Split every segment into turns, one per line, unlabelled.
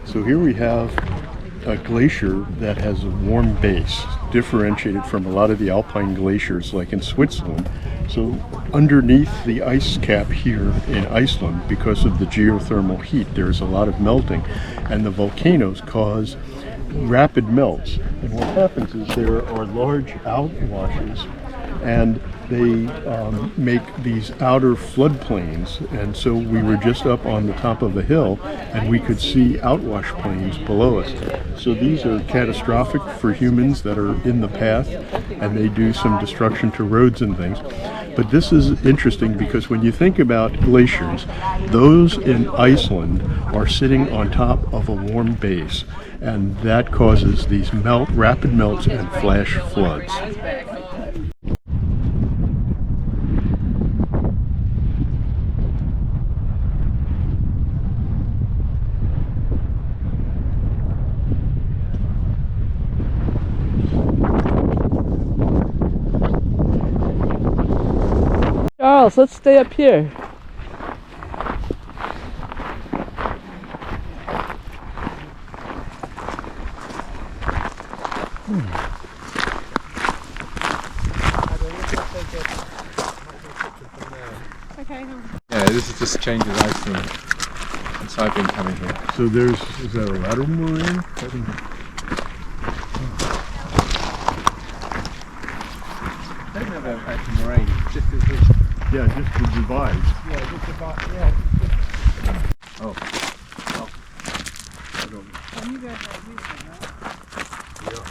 So here we have a glacier that has a warm base, differentiated from a lot of the alpine glaciers like in Switzerland. So underneath the ice cap here in Iceland, because of the geothermal heat, there's a lot of melting, and the volcanoes cause rapid melts. And what happens is there are large outwashes, and they make these outer floodplains, and so we were just up on the top of a hill and we could see outwash plains below us. So these are catastrophic for humans that are in the path, and they do some destruction to roads and things. But this is interesting because when you think about glaciers, those in Iceland are sitting on top of a warm base, and that causes these rapid melts and flash floods.
Charles, let's stay up here.
Okay. Yeah, this is just changes Iceland since I've been coming here.
So is that a lateral moraine?
I don't know about actual moraine, just as this.
Yeah, just the divide.
Yeah, just about, yeah. Oh. Well, I don't know.
Well, you guys are using that.
Yeah.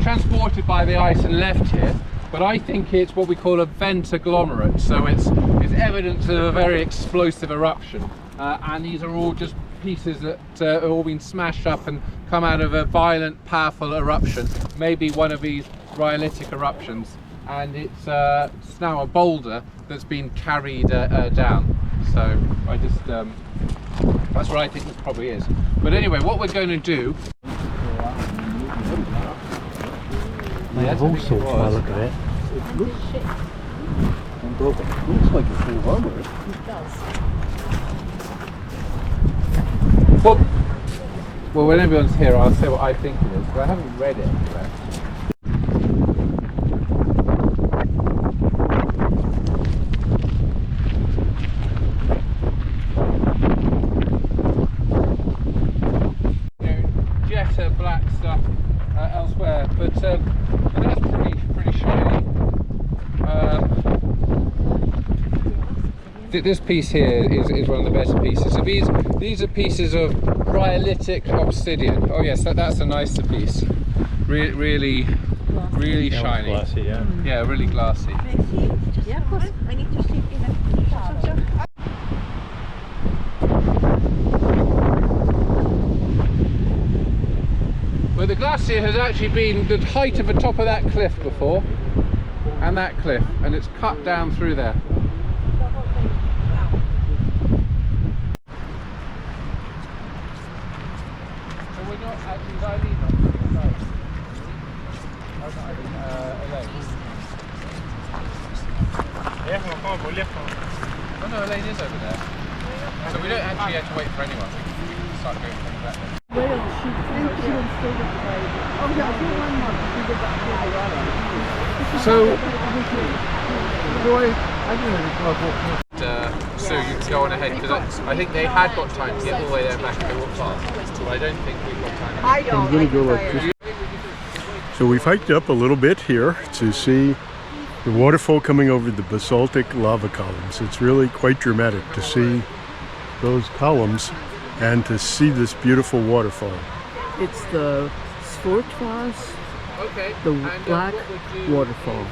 Transported by the ice and left here, but I think it's what we call a vent agglomerate, so it's evidence of a very explosive eruption, and these are all just pieces that have all been smashed up and come out of a violent, powerful eruption, maybe one of these rhyolitic eruptions, and it's now a boulder that's been carried down. So I just that's what I think this probably is. But anyway, what we're going to do.
Yes, all sorts by the look of it.
It looks like a full armor.
It does.
Well, when everyone's here, I'll say what I think it is, but I haven't read it yet. Black stuff elsewhere, but that's pretty shiny. This piece here is one of the better pieces. So these are pieces of rhyolitic obsidian. Oh yes, that's a nicer piece. Really shiny.
Glassy, yeah.
Yeah, really glassy.
Yeah, of course. I need to see if you have.
Well, the glacier has actually been the height of the top of that cliff before, and that cliff, and it's cut down through there. So we're not actually Elaine on the side. Oh no, Elaine is over there. So we don't actually have to wait for anyone. We can start going from that way. So, so you can go on ahead, because I think they had got time to get all the way there back and walk past, but I don't think we've got time.
I'm going to go like this. So we've hiked up a little bit here to see the waterfall coming over the basaltic lava columns. It's really quite dramatic to see those columns and to see this beautiful waterfall.
It's the Svartifoss, the black waterfall.